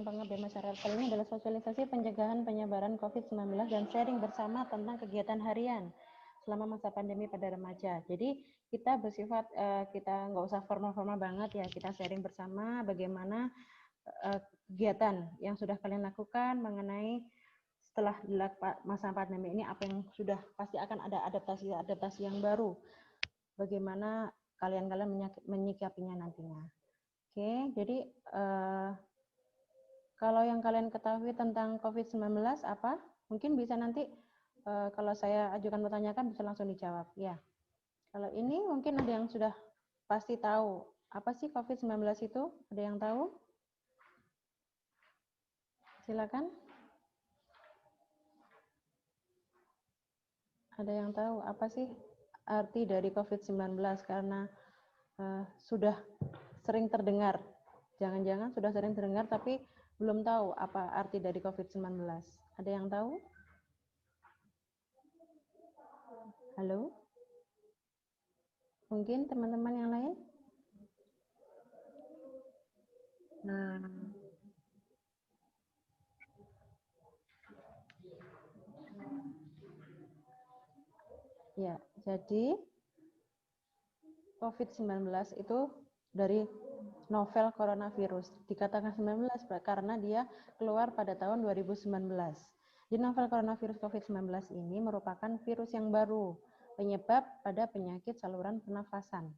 Pengabdian Masyarakat kali ini adalah sosialisasi pencegahan penyebaran COVID-19 dan sharing bersama tentang kegiatan harian selama masa pandemi pada remaja. Jadi kita bersifat kita nggak usah formal-formal banget ya, kita sharing bersama bagaimana kegiatan yang sudah kalian lakukan mengenai setelah masa pandemi ini, apa yang sudah pasti akan ada adaptasi yang baru. Bagaimana kalian menyikapinya nantinya. Oke, jadi kalau yang kalian ketahui tentang COVID-19 apa? Mungkin bisa nanti kalau saya ajukan pertanyaan bisa langsung dijawab. Ya. Kalau ini mungkin ada yang sudah pasti tahu. Apa sih COVID-19 itu? Ada yang tahu? Silakan. Ada yang tahu apa sih arti dari COVID-19? Karena sudah sering terdengar. Jangan-jangan sudah sering terdengar tapi belum tahu apa arti dari COVID-19. Ada yang tahu? Halo? Mungkin teman-teman yang lain? Nah, ya, jadi COVID-19 itu dari novel coronavirus. Dikatakan 19 karena dia keluar pada tahun 2019. Di novel coronavirus COVID-19 ini merupakan virus yang baru, penyebab pada penyakit saluran pernafasan.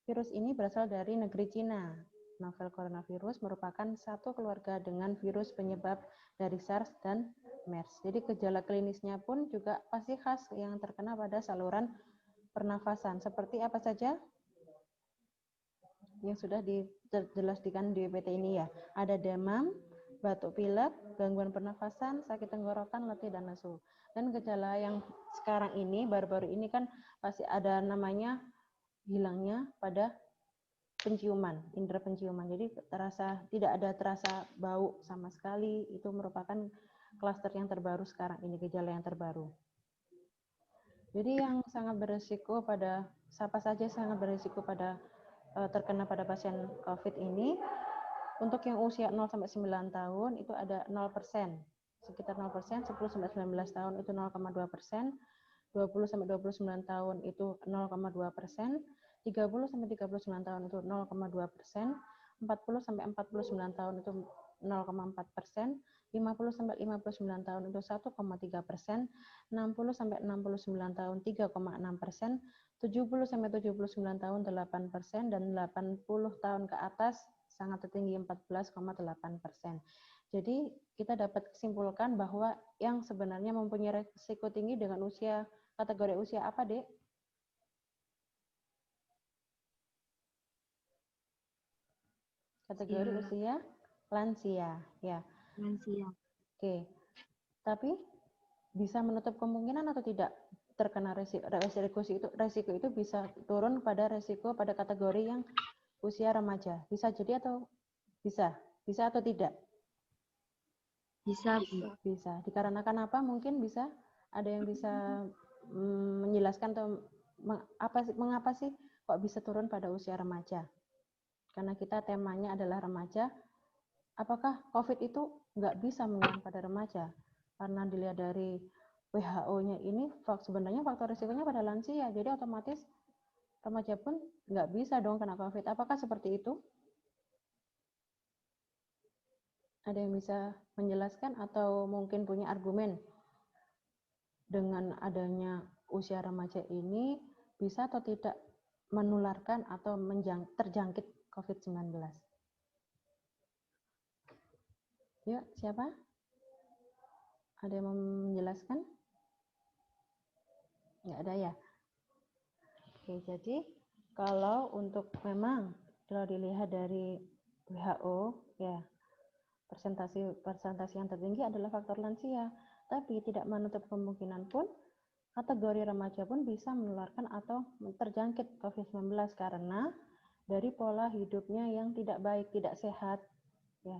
Virus ini berasal dari negeri Cina. Novel coronavirus merupakan satu keluarga dengan virus penyebab dari SARS dan MERS. Jadi gejala klinisnya pun juga pasti khas yang terkena pada saluran pernafasan. Seperti apa saja yang sudah dijelaskan di WPT ini ya. Ada demam, batuk pilek, gangguan pernafasan, sakit tenggorokan, letih, dan lesu. Dan gejala yang sekarang ini, baru-baru ini kan pasti ada namanya hilangnya pada penciuman, indera penciuman. Jadi tidak ada terasa bau sama sekali. Itu merupakan klaster yang terbaru sekarang ini, gejala yang terbaru. Jadi yang sangat berisiko pada siapa saja sangat berisiko pada terkena pada pasien COVID ini. Untuk yang usia 0 sampai 9 tahun itu ada 0%, sekitar 0%, 10 sampai 19 tahun itu 0,2%, 20 sampai 29 tahun itu 0,2%, 30 sampai 39 tahun itu 0,2%, 40 sampai 49 tahun itu 0,4%, 50 sampai 59 tahun itu 1,3%, 60 sampai 69 tahun 3,6%, 70 sampai 79 tahun 8%, dan 80 tahun ke atas sangat tertinggi 14,8%. Jadi kita dapat simpulkan bahwa yang sebenarnya mempunyai risiko tinggi dengan usia, kategori usia apa, Dek? Kategori usia lansia, ya. Lansia. Oke. Tapi bisa menutup kemungkinan atau tidak terkena resiko itu bisa turun pada resiko pada kategori yang usia remaja. Bisa jadi atau bisa atau tidak? Bisa. Bisa. Dikarenakan apa? Mungkin bisa ada yang bisa menjelaskan atau mengapa sih kok bisa turun pada usia remaja? Karena kita temanya adalah remaja. Apakah COVID itu nggak bisa menyerang pada remaja? Karena dilihat dari WHO-nya ini sebenarnya faktor risikonya pada lansia, jadi otomatis remaja pun nggak bisa dong kena COVID. Apakah seperti itu? Ada yang bisa menjelaskan atau mungkin punya argumen dengan adanya usia remaja ini bisa atau tidak menularkan atau terjangkit COVID-19? Yuk, siapa? Ada yang mau menjelaskan? Nggak ada ya? Oke, jadi kalau untuk memang kalau dilihat dari WHO ya persentase yang tertinggi adalah faktor lansia, tapi tidak menutup kemungkinan pun kategori remaja pun bisa menularkan atau terjangkit COVID-19 karena dari pola hidupnya yang tidak baik, tidak sehat ya.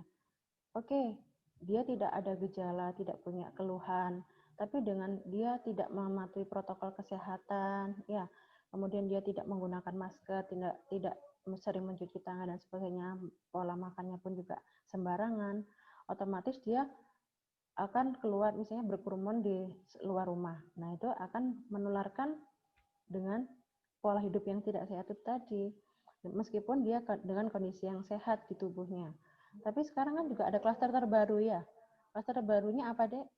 Oke, dia tidak ada gejala, tidak punya keluhan, tapi dengan dia tidak mematuhi protokol kesehatan ya, kemudian dia tidak menggunakan masker, tidak sering mencuci tangan dan sebagainya, pola makannya pun juga sembarangan, otomatis dia akan keluar, misalnya berkerumun di luar rumah. Nah, itu akan menularkan dengan pola hidup yang tidak sehat itu tadi. Meskipun dia dengan kondisi yang sehat di tubuhnya. Tapi sekarang kan juga ada klaster terbaru ya. Klaster terbarunya apa, Dek?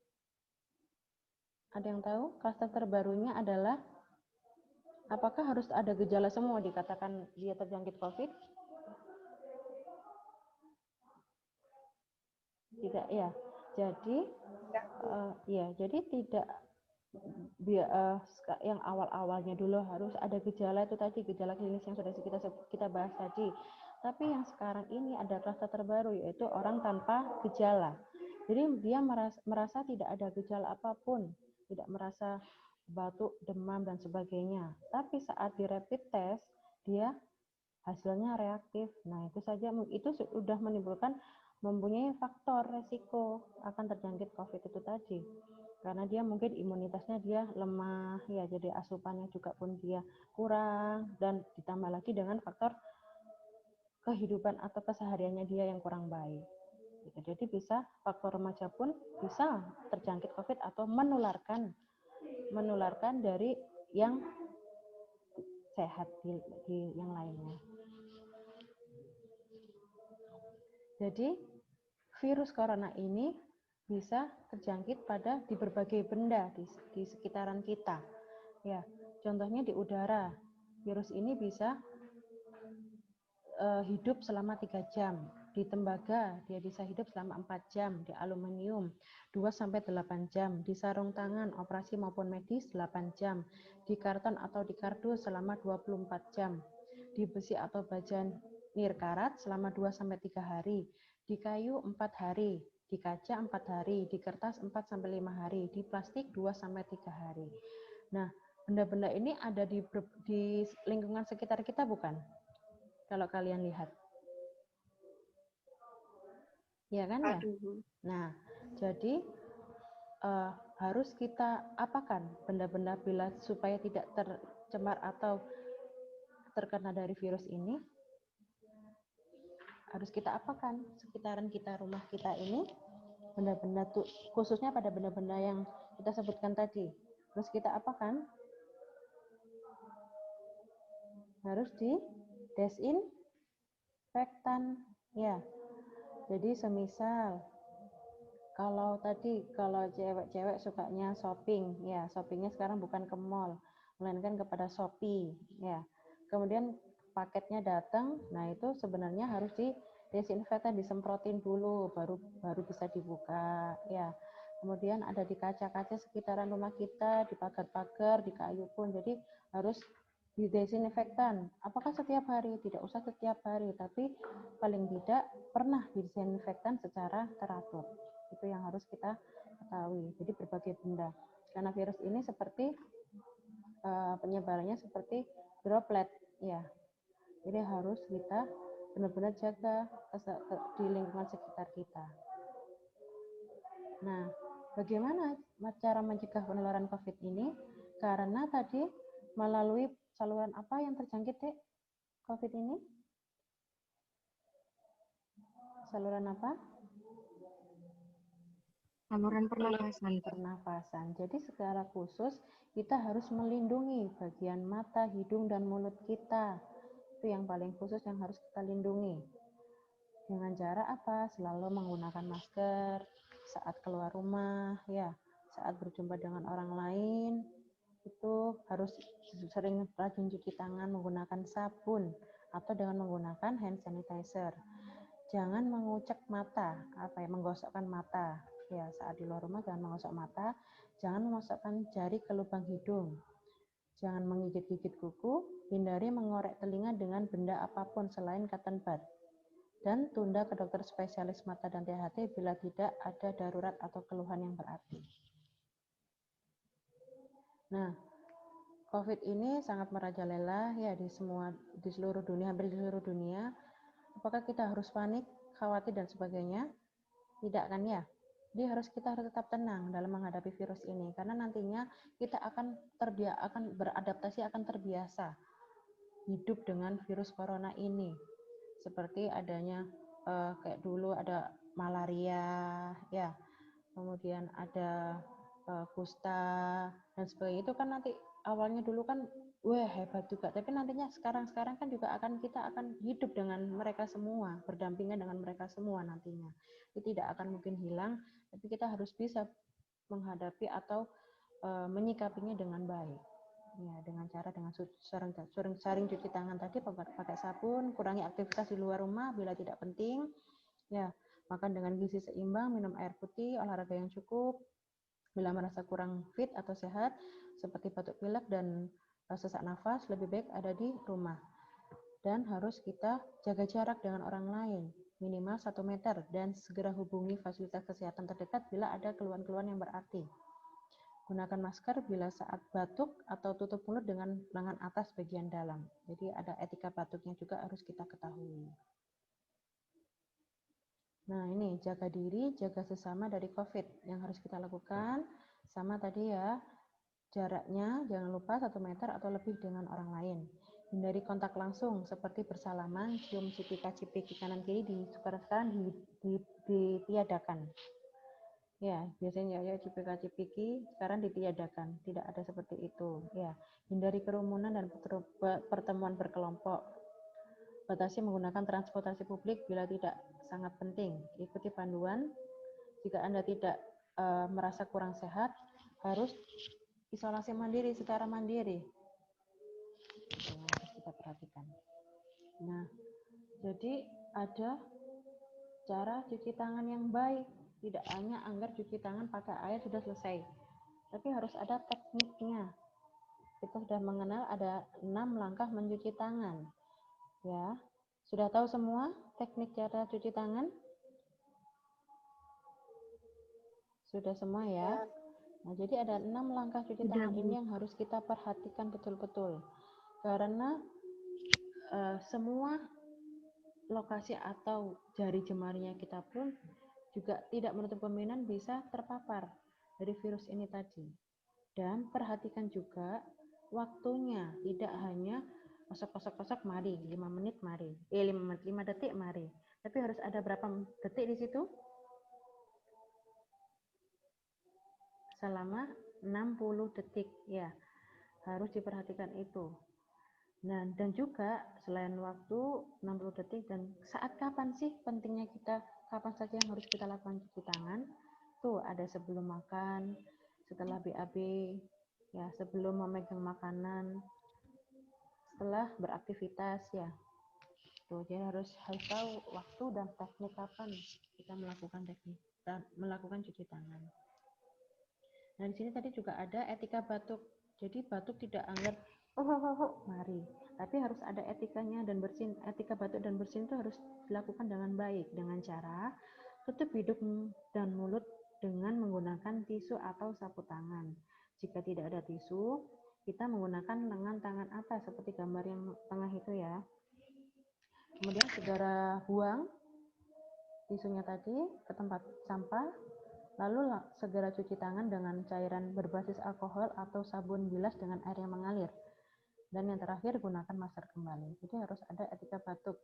Ada yang tahu? Klaster terbarunya adalah apakah harus ada gejala semua dikatakan dia terjangkit COVID? Tidak ya. Jadi jadi tidak yang awal-awalnya dulu harus ada gejala itu tadi, gejala klinis yang sudah kita bahas tadi. Tapi yang sekarang ini ada klaster terbaru, yaitu orang tanpa gejala. Jadi dia merasa tidak ada gejala apapun, tidak merasa batuk, demam, dan sebagainya. Tapi saat di rapid test, dia hasilnya reaktif. Nah, itu sudah mempunyai faktor resiko akan terjangkit COVID itu tadi. Karena dia mungkin imunitasnya dia lemah, ya, jadi asupannya juga pun dia kurang, dan ditambah lagi dengan faktor kehidupan atau kesehariannya dia yang kurang baik. Jadi faktor remaja pun bisa terjangkit COVID atau menularkan dari yang sehat di yang lainnya. Jadi virus corona ini bisa terjangkit di berbagai benda di sekitaran kita. Ya, contohnya di udara. Virus ini bisa hidup selama 3 jam. Di tembaga dia bisa hidup selama 4 jam, di aluminium 2-8 jam, di sarung tangan operasi maupun medis 8 jam, di karton atau di kardus selama 24 jam, di besi atau baja nirkarat selama 2-3 hari, di kayu 4 hari, di kaca 4 hari, di kertas 4-5 hari, di plastik 2-3 hari. Nah, benda-benda ini ada di lingkungan sekitar kita bukan? Kalau kalian lihat. Ya kan ya? Nah, jadi harus kita apakan benda-benda bila supaya tidak tercemar atau terkena dari virus ini? Harus kita apakan sekitaran kita, rumah kita ini, benda-benda khususnya pada benda-benda yang kita sebutkan tadi. Terus kita apakan? Harus desinfektan, ya. Jadi semisal kalau cewek-cewek sukanya shopping, ya shoppingnya sekarang bukan ke mall, melainkan kepada Shopee, ya. Kemudian paketnya datang, nah itu sebenarnya harus didesinfektan, disemprotin dulu, baru bisa dibuka, ya. Kemudian ada di kaca-kaca sekitaran rumah kita, di pagar-pagar, di kayu pun, jadi harus didesinfektan. Apakah setiap hari? Tidak usah setiap hari, tapi paling tidak pernah didesinfektan secara teratur. Itu yang harus kita ketahui. Jadi berbagai benda. Karena virus ini seperti penyebarannya seperti droplet, ya. Jadi harus kita benar-benar jaga di lingkungan sekitar kita. Nah, bagaimana cara mencegah penularan COVID ini? Karena tadi melalui saluran apa yang terjangkit, Dek, COVID ini? Saluran apa? Saluran pernafasan. Pernafasan. Jadi secara khusus kita harus melindungi bagian mata, hidung, dan mulut kita. Itu yang paling khusus yang harus kita lindungi. Dengan cara apa? Selalu menggunakan masker saat keluar rumah, ya. Saat berjumpa dengan orang lain, itu harus sering rajin cuci tangan menggunakan sabun atau dengan menggunakan hand sanitizer. Jangan mengucek mata, menggosokkan mata. Ya, saat di luar rumah jangan menggosok mata, jangan memasukkan jari ke lubang hidung. Jangan menggigit-gigit kuku, hindari mengorek telinga dengan benda apapun selain cotton bud. Dan tunda ke dokter spesialis mata dan THT bila tidak ada darurat atau keluhan yang berarti. Nah, COVID ini sangat merajalela ya di seluruh dunia, hampir di seluruh dunia. Apakah kita harus panik, khawatir, dan sebagainya? Tidak kan ya? Jadi kita harus tetap tenang dalam menghadapi virus ini, karena nantinya kita akan beradaptasi, akan terbiasa hidup dengan virus corona ini. Seperti adanya kayak dulu ada malaria, ya, kemudian ada kusta dan sebagainya. Itu kan nanti awalnya dulu kan wah hebat juga, tapi nantinya sekarang kan juga kita akan hidup dengan mereka semua, berdampingan dengan mereka semua nantinya. Itu tidak akan mungkin hilang, tapi kita harus bisa menghadapi atau menyikapinya dengan baik. Ya, dengan sering cuci tangan tadi, pakai sabun, kurangi aktivitas di luar rumah bila tidak penting. Ya, makan dengan gizi seimbang, minum air putih, olahraga yang cukup. Bila merasa kurang fit atau sehat, seperti batuk pilek dan sesak nafas, lebih baik ada di rumah. Dan harus kita jaga jarak dengan orang lain, minimal 1 meter, dan segera hubungi fasilitas kesehatan terdekat bila ada keluhan-keluhan yang berarti. Gunakan masker bila saat batuk atau tutup mulut dengan lengan atas bagian dalam. Jadi ada etika batuknya juga harus kita ketahui. Nah ini jaga diri, jaga sesama dari COVID yang harus kita lakukan. Sama tadi ya, jaraknya jangan lupa 1 meter atau lebih dengan orang lain. Hindari kontak langsung seperti bersalaman, cium cipika-cipiki kanan kiri sekarang ditiadakan. Ya, biasanya ya cipika-cipiki sekarang ditiadakan, tidak ada seperti itu. Ya, hindari kerumunan dan pertemuan berkelompok. Batasi menggunakan transportasi publik bila tidak sangat penting. Ikuti panduan. Jika Anda tidak merasa kurang sehat, harus isolasi mandiri secara mandiri. Yang harus kita perhatikan. Nah, jadi ada cara cuci tangan yang baik. Tidak hanya anggar cuci tangan pakai air sudah selesai, tapi harus ada tekniknya. Kita sudah mengenal ada 6 langkah mencuci tangan. Ya, sudah tahu semua teknik cara cuci tangan? Sudah semua ya? Nah, jadi ada 6 langkah cuci tangan ini yang harus kita perhatikan betul-betul. Karena semua lokasi atau jari jemarinya kita pun juga tidak menutup kemungkinan bisa terpapar dari virus ini tadi. Dan perhatikan juga waktunya, tidak hanya kosok mari, 5 menit mari. 5 detik mari. Tapi harus ada berapa detik di situ? Selama 60 detik ya. Harus diperhatikan itu. Nah, dan juga selain waktu 60 detik dan saat kapan sih pentingnya kita, kapan saja yang harus kita lakukan cuci tangan? Tuh ada sebelum makan, setelah BAB, ya sebelum memegang makanan, setelah beraktivitas ya. Tuh, jadi harus tahu waktu dan teknik kapan kita melakukan cuci tangan. Nah, di sini tadi juga ada etika batuk. Jadi batuk tidak anggar mari. Tapi harus ada etikanya dan bersin. Etika batuk dan bersin itu harus dilakukan dengan baik, dengan cara tutup hidung dan mulut dengan menggunakan tisu atau sapu tangan. Jika tidak ada tisu, kita menggunakan lengan tangan atas seperti gambar yang tengah itu ya. Kemudian segera buang tisunya tadi ke tempat sampah. Lalu segera cuci tangan dengan cairan berbasis alkohol atau sabun bilas dengan air yang mengalir. Dan yang terakhir, gunakan masker kembali. Jadi harus ada etika batuk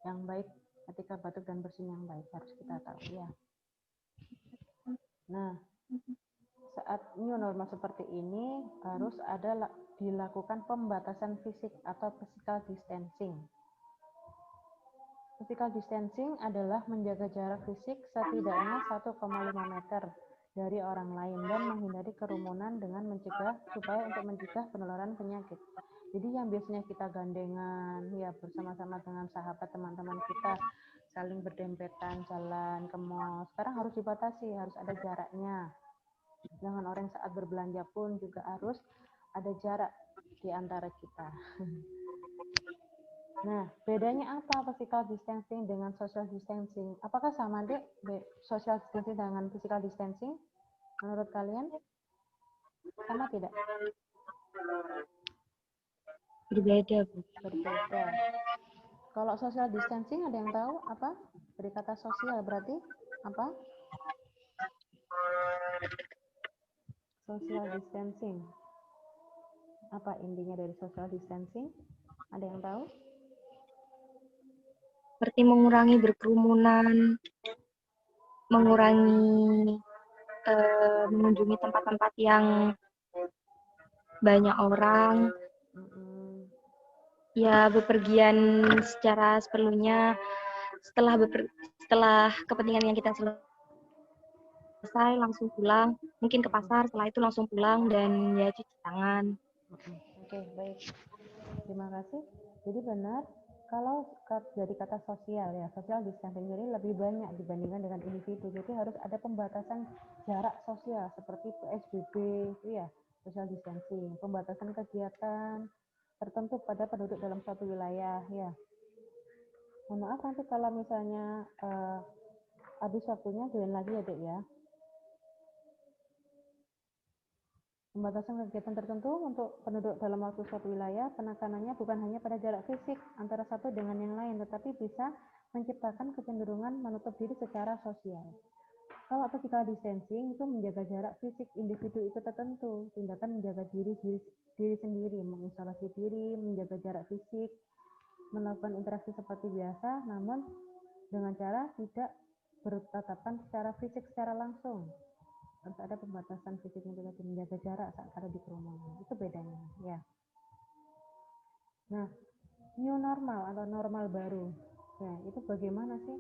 yang baik, etika batuk dan bersin yang baik harus kita tahu ya. Nah, saat new normal seperti ini harus ada dilakukan pembatasan fisik atau physical distancing. Physical distancing adalah menjaga jarak fisik setidaknya 1,5 meter dari orang lain dan menghindari kerumunan dengan supaya untuk mencegah penularan penyakit. Jadi yang biasanya kita gandengan ya bersama-sama dengan sahabat teman-teman kita saling berdempetan jalan ke mall, sekarang harus dibatasi, harus ada jaraknya. Dengan orang yang saat berbelanja pun juga harus ada jarak di antara kita. Nah, bedanya apa physical distancing dengan social distancing? Apakah sama, Dek, social distancing dengan physical distancing? Menurut kalian? Sama tidak? Berbeda, Bu. Berbeda. Kalau social distancing ada yang tahu apa? Dari kata sosial berarti apa? Social distancing. Apa intinya dari social distancing? Ada yang tahu? Seperti mengurangi berkerumunan. mengurangi mengunjungi tempat-tempat yang banyak orang, ya bepergian secara seperlunya setelah kepentingan yang kita selesai langsung pulang, mungkin ke pasar, setelah itu langsung pulang dan ya cuci tangan. Oke, baik. Terima kasih. Jadi benar, kalau dari kata sosial ya, social distancing ini lebih banyak dibandingkan dengan individu. Jadi harus ada pembatasan jarak sosial seperti PSBB, itu ya, social distancing, pembatasan kegiatan tertentu pada penduduk dalam suatu wilayah ya. Mohon maaf nanti kalau misalnya habis waktunya join lagi ya, Dek ya. Pembatasan kegiatan tertentu untuk penduduk dalam waktu suatu wilayah, penekanannya bukan hanya pada jarak fisik antara satu dengan yang lain, tetapi bisa menciptakan kecenderungan menutup diri secara sosial. Kalau physical distancing itu menjaga jarak fisik individu itu tertentu, tindakan menjaga diri sendiri, mengisolasi diri, menjaga jarak fisik, melakukan interaksi seperti biasa, namun dengan cara tidak bertatapan secara fisik secara langsung. Harus ada pembatasan fisiknya juga, menjaga jarak saat ada di kerumunan. Itu bedanya ya. Nah, new normal atau normal baru ya, itu bagaimana sih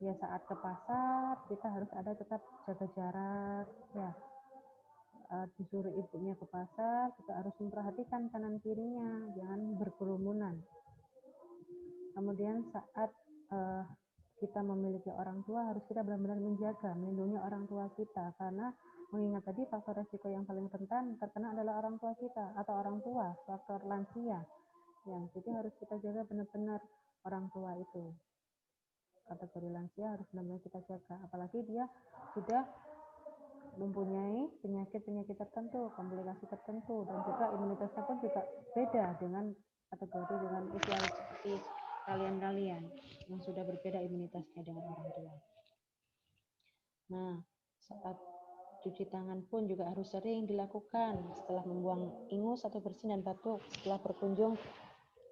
ya? Saat ke pasar kita harus ada tetap jaga jarak ya. Disuruh ibunya ke pasar, kita harus memperhatikan kanan kirinya, jangan berkerumunan. Kemudian saat kita memiliki orang tua, harus kita benar-benar menjaga, melindungi orang tua kita, karena mengingat tadi faktor resiko yang paling rentan terkena adalah orang tua kita atau orang tua, faktor lansia. Ya, jadi harus kita jaga benar-benar orang tua itu. Kategori lansia harus benar-benar kita jaga, apalagi dia sudah mempunyai penyakit-penyakit tertentu, komplikasi tertentu, dan juga imunitasnya pun juga beda dengan kategori dengan usia seperti kalian-kalian yang sudah berbeda imunitasnya dengan orang tua. Nah, saat cuci tangan pun juga harus sering dilakukan setelah membuang ingus atau bersin dan batuk, setelah berkunjung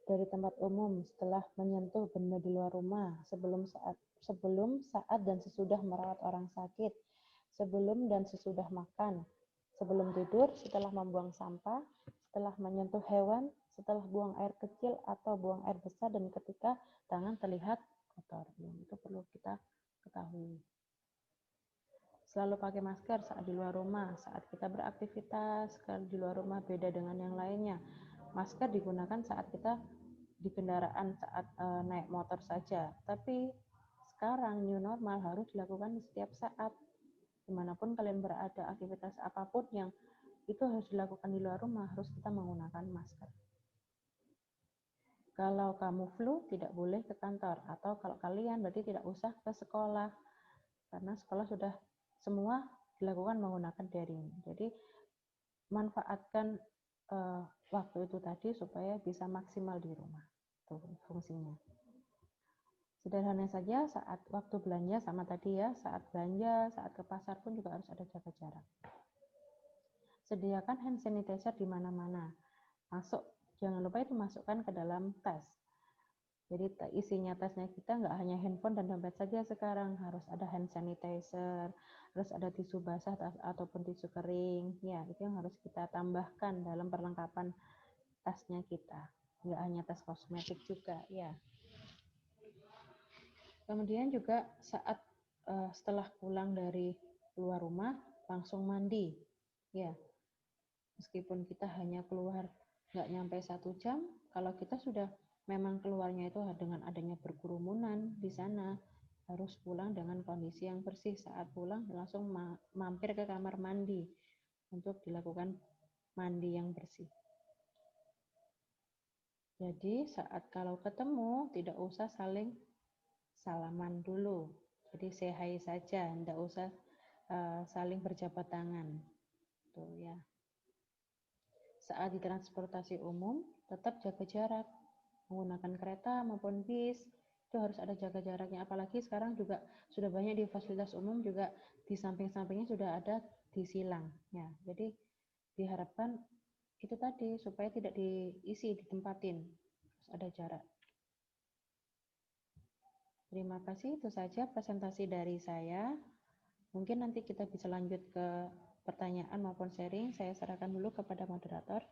dari tempat umum, setelah menyentuh benda di luar rumah, sebelum saat dan sesudah merawat orang sakit, sebelum dan sesudah makan, sebelum tidur, setelah membuang sampah, setelah menyentuh hewan, setelah buang air kecil atau buang air besar, dan ketika tangan terlihat kotor. Itu perlu kita ketahui. Selalu pakai masker saat di luar rumah, saat kita beraktivitas di luar rumah beda dengan yang lainnya. Masker digunakan saat kita di kendaraan, saat naik motor saja. Tapi sekarang new normal harus dilakukan di setiap saat. Dimanapun kalian berada, aktivitas apapun yang itu harus dilakukan di luar rumah, harus kita menggunakan masker. Kalau kamu flu, tidak boleh ke kantor, atau kalau kalian berarti tidak usah ke sekolah, karena sekolah sudah semua dilakukan menggunakan daring. Jadi manfaatkan waktu itu tadi supaya bisa maksimal di rumah. Itu fungsinya. Sederhana saja, saat waktu belanja sama tadi ya, saat belanja, saat ke pasar pun juga harus ada jaga jarak. Sediakan hand sanitizer di mana-mana. Jangan lupa itu masukkan ke dalam tas. Jadi isinya tasnya kita nggak hanya handphone dan dompet saja sekarang, harus ada hand sanitizer, harus ada tisu basah ataupun tisu kering. Ya, itu yang harus kita tambahkan dalam perlengkapan tasnya kita. Nggak hanya tas kosmetik juga, ya. Kemudian juga saat setelah pulang dari keluar rumah langsung mandi, ya. Meskipun kita hanya keluar nggak nyampe 1 jam, kalau kita sudah memang keluarnya itu dengan adanya berkerumunan di sana, harus pulang dengan kondisi yang bersih. Saat pulang langsung mampir ke kamar mandi untuk dilakukan mandi yang bersih. Jadi saat kalau ketemu tidak usah saling salaman dulu. Jadi say hi saja, tidak usah saling berjabat tangan. Tuh ya. Saat di transportasi umum tetap jaga jarak. Menggunakan kereta maupun bis itu harus ada jaga jaraknya. Apalagi sekarang juga sudah banyak di fasilitas umum juga di samping-sampingnya sudah ada disilang. Ya, jadi diharapkan itu tadi supaya tidak diisi ditempatin, harus ada jarak. Terima kasih, itu saja presentasi dari saya. Mungkin nanti kita bisa lanjut ke pertanyaan maupun sharing. Saya serahkan dulu kepada moderator.